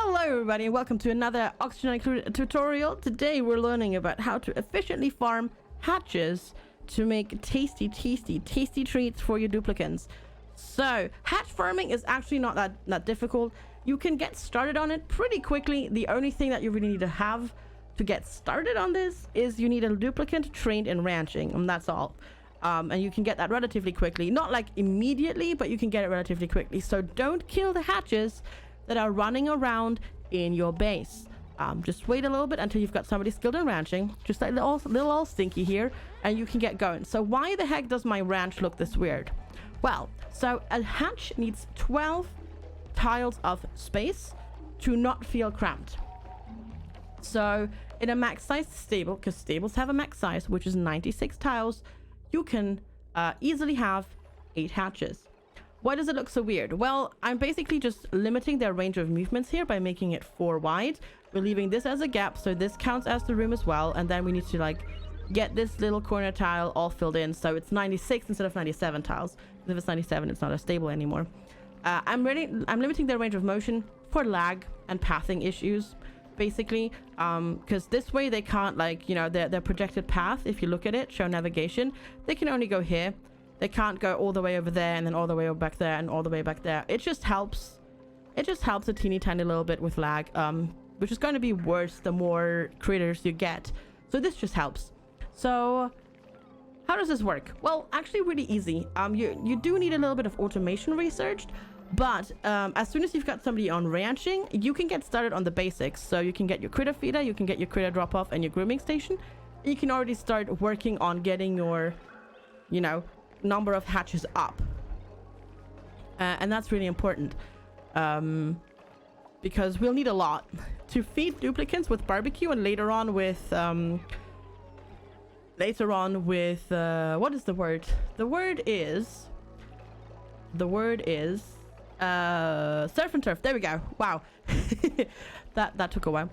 Hello everybody and welcome to another Oxygen Included tutorial. Today we're learning about how to efficiently farm hatches to make tasty treats for your duplicants. So hatch farming is actually not that difficult. You can get started on it pretty quickly. The only thing that you really need to have to get started on this is you need a duplicant trained in ranching, and that's all. And you can get that relatively quickly, not like immediately, but you can get it relatively quickly. So don't kill the hatches that are running around in your base. Just wait a little bit until you've got somebody skilled in ranching, just like little old Stinky here, and you can get going. So why the heck does my ranch look this weird? Well, so a hatch needs 12 tiles of space to not feel cramped. So in a max size stable, because stables have a max size, which is 96 tiles, you can easily have 8 hatches. Why does it look so weird? Well, I'm basically just limiting their range of movements here by making it 4 wide. We're leaving this as a gap, so this counts as the room as well. And then we need to like get this little corner tile all filled in, so it's 96 instead of 97 tiles. If it's 97, it's not a stable anymore. I'm limiting their range of motion for lag and pathing issues, basically, because this way they can't, like, you know, their projected path, if you look at it, show navigation, they can only go here. They can't go all the way over there and then all the way over back there and all the way back there. It just helps a teeny tiny little bit with lag, which is going to be worse the more critters you get. So this just helps. So how does this work? Well, actually really easy. You do need a little bit of automation researched, but as soon as you've got somebody on ranching, you can get started on the basics. So you can get your critter feeder, you can get your critter drop off and your grooming station. You can already start working on getting your, you know, number of hatches up, and that's really important, because we'll need a lot to feed duplicants with barbecue, and later on with what is the word? The word is surf and turf. There we go. Wow. that took a while.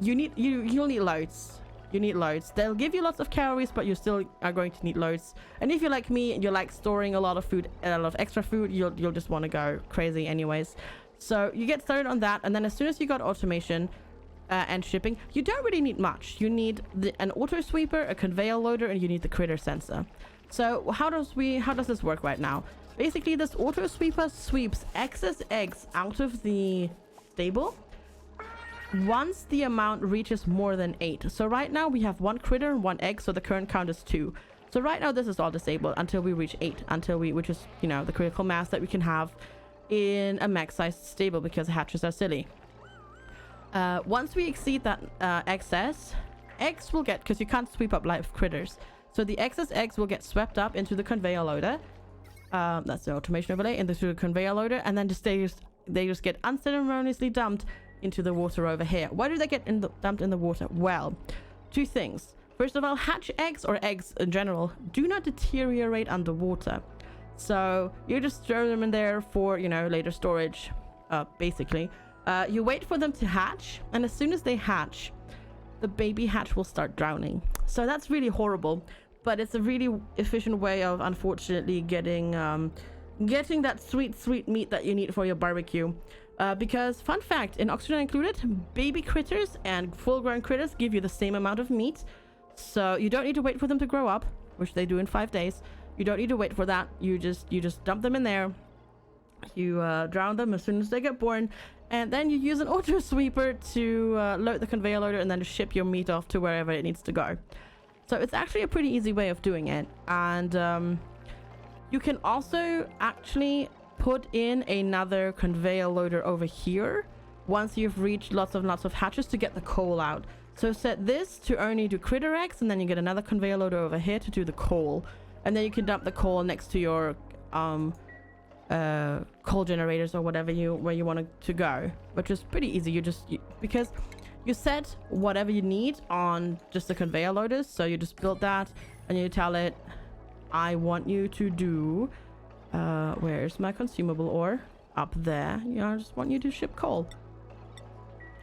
You'll need loads. You need loads. They'll give you lots of calories, but you still are going to need loads. And if you're like me and you like storing a lot of food, a lot of extra food, you'll just want to go crazy anyways. So you get started on that, and then as soon as you got automation and shipping, you don't really need much. You need an auto sweeper, a conveyor loader, and you need the critter sensor. So how does this work right now? Basically, this auto sweeper sweeps excess eggs out of the stable once the amount reaches more than 8. So right now we have 1 critter and 1 egg, so the current count is 2. So right now this is all disabled until we reach 8, which is, you know, the critical mass that we can have in a max sized stable, because hatches are silly. Once we exceed that excess, eggs will get, because you can't sweep up live critters, so the excess eggs will get swept up into the conveyor loader. That's the automation overlay, into the conveyor loader, and then they just get unceremoniously dumped into the water over here. Why do they get dumped in the water? Well, 2 things. First of all, hatch eggs, or eggs in general, do not deteriorate underwater. So you just throw them in there for, you know, later storage, basically. You wait for them to hatch, and as soon as they hatch, the baby hatch will start drowning. So that's really horrible, but it's a really efficient way of, unfortunately, getting that sweet meat that you need for your barbecue. Because, fun fact, in Oxygen Included, baby critters and full-grown critters give you the same amount of meat. So you don't need to wait for them to grow up, which they do in 5 days. You don't need to wait for that. You just dump them in there. You drown them as soon as they get born. And then you use an auto sweeper to load the conveyor loader and then to ship your meat off to wherever it needs to go. So it's actually a pretty easy way of doing it. And you can also actually put in another conveyor loader over here once you've reached lots of hatches to get the coal out. So set this to only do critter eggs, and then you get another conveyor loader over here to do the coal, and then you can dump the coal next to your coal generators or whatever where you want to go, which is pretty easy. Because you set whatever you need on just the conveyor loaders, so you just build that and you tell it, I want you to do where's my consumable ore? Up there. You know, I just want you to ship coal.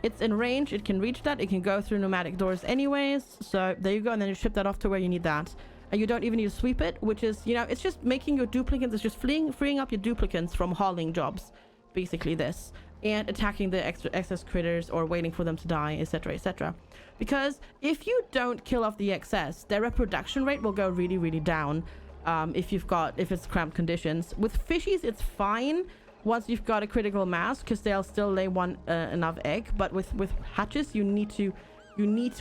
It's in range, it can reach that, it can go through pneumatic doors anyways, so there you go, and then you ship that off to where you need that. And you don't even need to sweep it, which is, you know, it's just making your duplicants, it's just freeing up your duplicants from hauling jobs, basically this. and attacking the excess critters or waiting for them to die, etc, etc. Because if you don't kill off the excess, their reproduction rate will go really, really down. If it's cramped conditions. With fishies, it's fine once you've got a critical mass, because they'll still lay one enough egg. But with hatches, you need to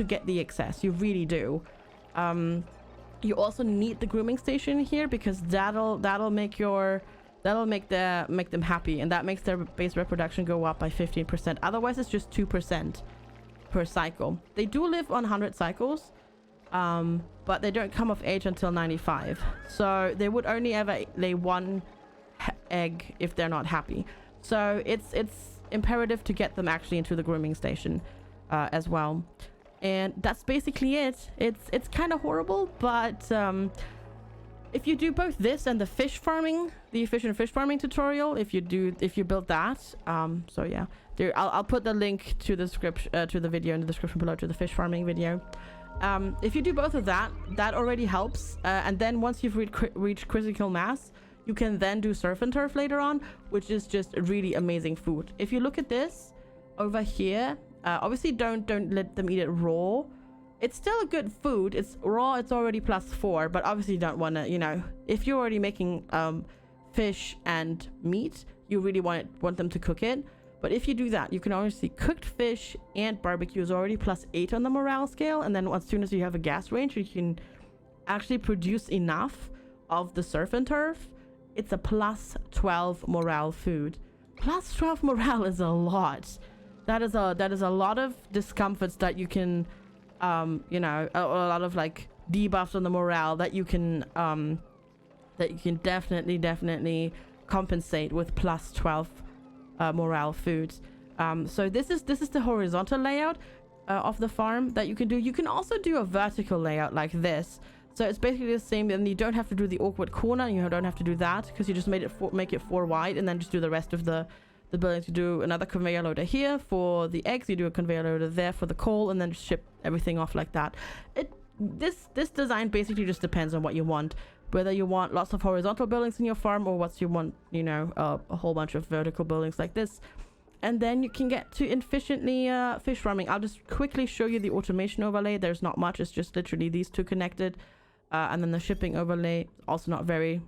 get the excess. You really do. You also need the grooming station here, because that'll make them happy, and that makes their base reproduction go up by 15%. Otherwise, it's just 2% per cycle. They do live on 100 cycles. But they don't come of age until 95, so they would only ever lay one egg if they're not happy. So it's imperative to get them actually into the grooming station as well. And that's basically it. It's kind of horrible, but if you do both this and the fish farming, the efficient fish farming tutorial, if you build that, so yeah, there, I'll put the link to the script to the video in the description below, to the fish farming video. If you do both of that already helps. And then once you've reached critical mass, you can then do surf and turf later on, which is just really amazing food. If you look at this over here, obviously don't let them eat it raw. It's still a good food. It's raw, it's already +4, but obviously you don't want to, you know, if you're already making fish and meat, you really want them to cook it. But if you do that, you can obviously cooked fish and barbecue is already +8 on the morale scale. And then as soon as you have a gas range, you can actually produce enough of the surf and turf. It's a +12 morale food. +12 morale is a lot. That is a lot of discomforts that you can, you know, a lot of like debuffs on the morale that you can definitely compensate with +12 morale foods. So this is the horizontal layout of the farm that you can do. You can also do a vertical layout like this. So it's basically the same, and you don't have to do the awkward corner. You don't have to do that because you just make it 4 wide, and then just do the rest of the buildings. You do another conveyor loader here for the eggs. You do a conveyor loader there for the coal, and then just ship everything off like that. This design basically just depends on what you want. Whether you want lots of horizontal buildings in your farm, or what you want, you know, a whole bunch of vertical buildings like this. And then you can get to efficiently fish farming. I'll just quickly show you the automation overlay. There's not much. It's just literally these two connected. And then the shipping overlay, also not very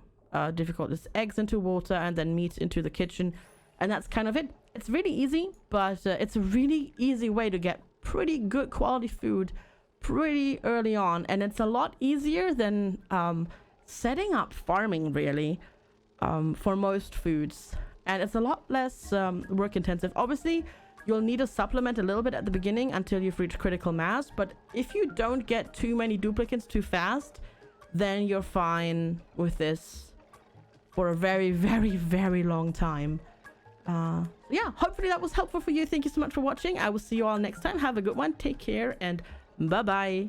difficult. It's eggs into water and then meat into the kitchen. And that's kind of it. It's really easy, but it's a really easy way to get pretty good quality food pretty early on. And it's a lot easier than setting up farming, really, for most foods. And it's a lot less work intensive. Obviously, you'll need to supplement a little bit at the beginning until you've reached critical mass. But if you don't get too many duplicates too fast, then you're fine with this for a very, very, very long time. Yeah, hopefully that was helpful for you. Thank you so much for watching. I will see you all next time. Have a good one. Take care and bye-bye.